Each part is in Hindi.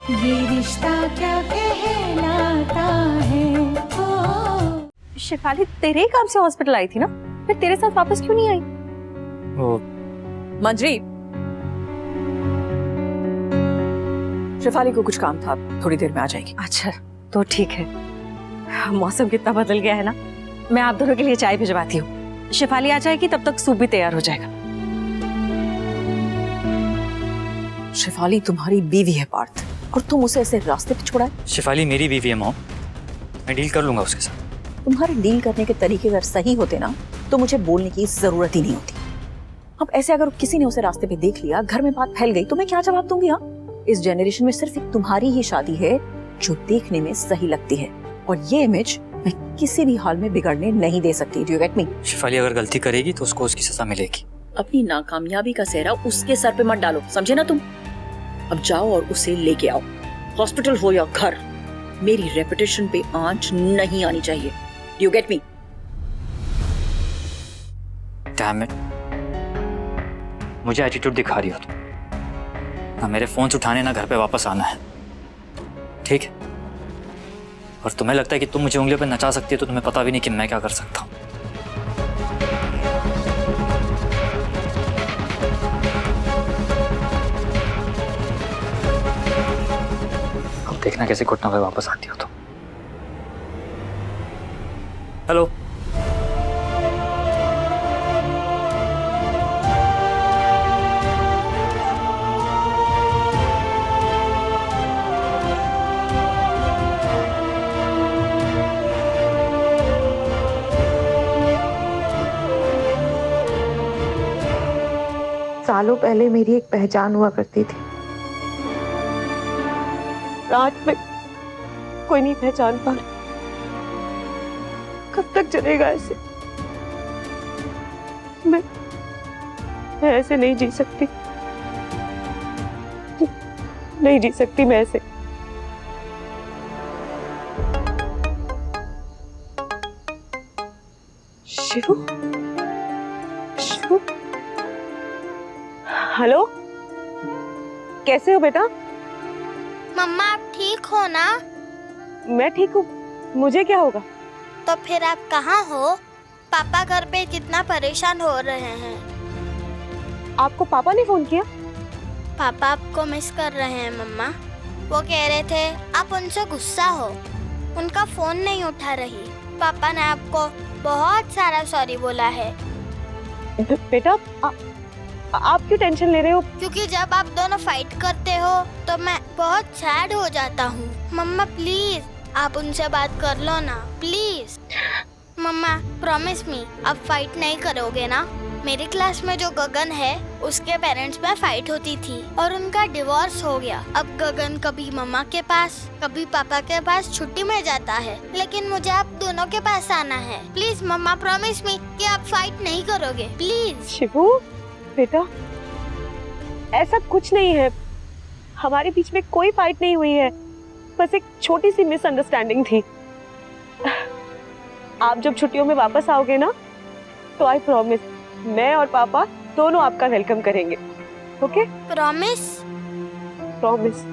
ये रिश्ता क्या कहलाता है शिफाली तेरे ही काम से हॉस्पिटल आई थी ना, फिर तेरे साथ वापस क्यों नहीं आई? वो मंजरी, शिफाली को कुछ काम था, थोड़ी देर में आ जाएगी। अच्छा तो ठीक है। मौसम कितना बदल गया है ना। मैं आप दोनों के लिए चाय भिजवाती हूँ। शिफाली आ जाएगी तब तक सूप भी तैयार हो जाएगा। शिफाली तुम्हारी बीवी है पार्थ, और तुम उसे ऐसे रास्ते पे छोड़ा है। शिफाली मेरी बीवी है मॉम, मैं डील कर लूंगा उसके साथ। तुम्हारे डील करने के तरीके अगर सही होते ना तो मुझे बोलने की जरूरत ही नहीं होती। अब ऐसे अगर किसी ने उसे रास्ते पे देख लिया, घर में बात फैल गई, तो मैं क्या जवाब दूंगी? हाँ, इस जनरेशन में सिर्फ एक तुम्हारी ही शादी है जो देखने में सही लगती है, और ये इमेज मैं किसी भी हाल में बिगड़ने नहीं दे सकती। Do you get me? Shifali अगर गलती करेगी तो उसको उसकी सजा मिलेगी। अपनी नाकामयाबी का सेहरा उसके सर पे मत डालो, समझे ना तुम? अब जाओ और उसे लेके आओ। हॉस्पिटल हो या घर, मेरी रेपुटेशन पे आंच नहीं आनी चाहिए। Do you get me? Damn it, मुझे एटीट्यूड दिखा रही हो तुम। ना मेरे फोन से उठाने, ना घर पे वापस आना है, ठीक है? और तुम्हें लगता है कि तुम मुझे उंगलियों पे नचा सकती है, तो तुम्हें पता भी नहीं कि मैं क्या कर सकता हूँ। अब देखना कैसे घुटना पे वापस आती हो तो। हेलो, सालों पहले मेरी एक पहचान हुआ करती थी, आज में कोई नहीं पहचान पा रहा। कब तक चलेगा ऐसे? मैं ऐसे नहीं जी सकती, नहीं जी सकती मैं ऐसे। शिवू, शिवू, हेलो, कैसे हो बेटा? मम्मा आप ठीक हो ना? मैं ठीक हूँ, मुझे क्या होगा? तो फिर आप कहाँ हो? पापा घर पे कितना परेशान हो रहे हैं। आपको पापा ने फोन किया? पापा आपको मिस कर रहे हैं मम्मा। वो कह रहे थे आप उनसे गुस्सा हो, उनका फोन नहीं उठा रही। पापा ने आपको बहुत सारा सॉरी बोला है। बेटा आप क्यों टेंशन ले रहे हो? क्योंकि जब आप दोनों फाइट करते हो तो मैं बहुत सैड हो जाता हूँ। मम्मा प्लीज आप उनसे बात कर लो ना, प्लीज। मम्मा प्रॉमिस मी आप फाइट नहीं करोगे ना? मेरी क्लास में जो गगन है उसके पेरेंट्स में फाइट होती थी और उनका डिवोर्स हो गया। अब गगन कभी मम्मा के पास कभी पापा के पास छुट्टी में जाता है, लेकिन मुझे आप दोनों के पास आना है। प्लीज मम्मा प्रॉमिस मी कि आप फाइट नहीं करोगे, प्लीज। शिवू बेटा ऐसा कुछ नहीं है, हमारे बीच में कोई फाइट नहीं हुई है, बस एक छोटी सी मिसअंडरस्टैंडिंग थी। आप जब छुट्टियों में वापस आओगे ना तो आई प्रॉमिस मैं और पापा दोनों आपका वेलकम करेंगे। ओके? प्रॉमिस? प्रॉमिस।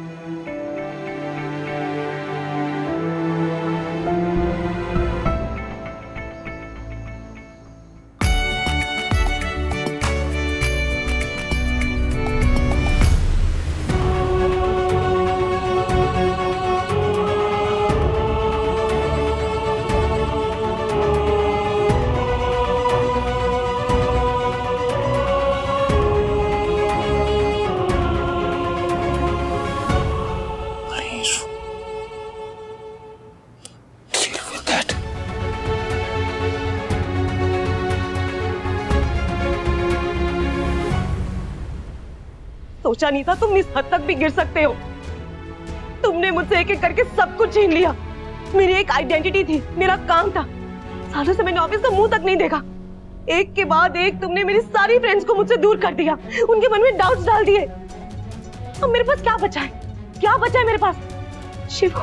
सोचा नहीं था तुम इस हद तक भी गिर सकते हो। तुमने मुझसे एक एक करके सब कुछ छीन लिया। मेरी एक आइडेंटिटी थी, मेरा काम था। सालों से मैंने ऑफिस का मुंह तक नहीं देखा। एक के बाद एक तुमने मेरी सारी फ्रेंड्स को मुझसे दूर कर दिया, उनके मन में डाउट्स डाल दिए। अब मेरे पास क्या बचा है? क्या बचा है मेरे पास? शिवू,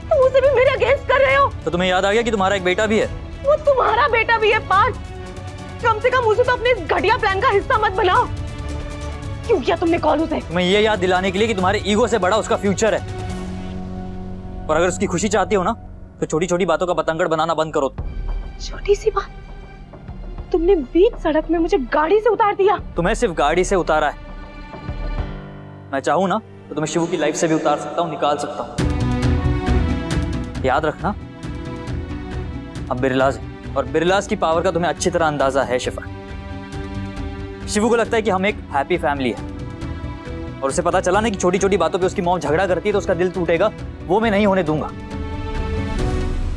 तुम उसे भी मेरे अगेंस्ट कर रहे हो। तो तुम्हें याद आ गया कि तुम्हारा एक बेटा भी है? वो तुम्हारा बेटा भी है पार्थ। कम से कम उसे तो अपने इस घटिया प्लान का हिस्सा मत बनाओ। क्यों किया तुमने कॉल उसे? तुम्हें ये याद दिलाने के लिए कि तुम्हारे ईगो से बड़ा उसका फ्यूचर है। और अगर उसकी खुशी चाहती हो ना तो छोटी छोटी बातों का बतंगड़ बनाना बंद करो। छोटी सी बात, तुमने बीच सड़क में मुझे गाड़ी से उतार दिया। तुम्हें सिर्फ गाड़ी से उतारा है, मैं चाहूं ना तो तुम्हें शिवू की लाइफ से भी उतार सकता हूं, निकाल सकता हूं। याद रखना, अब बिरलाज है और बिरलाज की पावर का तुम्हें अच्छी तरह अंदाजा है शिफा। शिवू को लगता है कि हम एक हैप्पी फैमिली है और उसे पता चला ना कि छोटी छोटी बातों पे उसकी मॉम झगड़ा करती है तो उसका दिल टूटेगा, वो मैं नहीं होने दूंगा,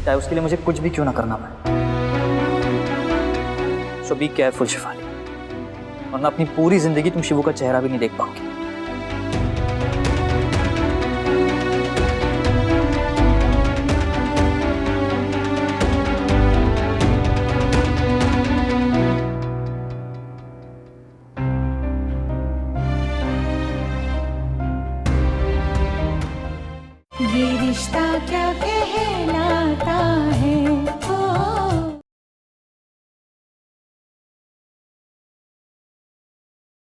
चाहे उसके लिए मुझे कुछ भी क्यों ना करना पड़े। सो बी केयरफुल शिफाली, वरना अपनी पूरी जिंदगी तुम शिवू का चेहरा भी नहीं देख पाओगे। ये रिश्ता क्या कहलाता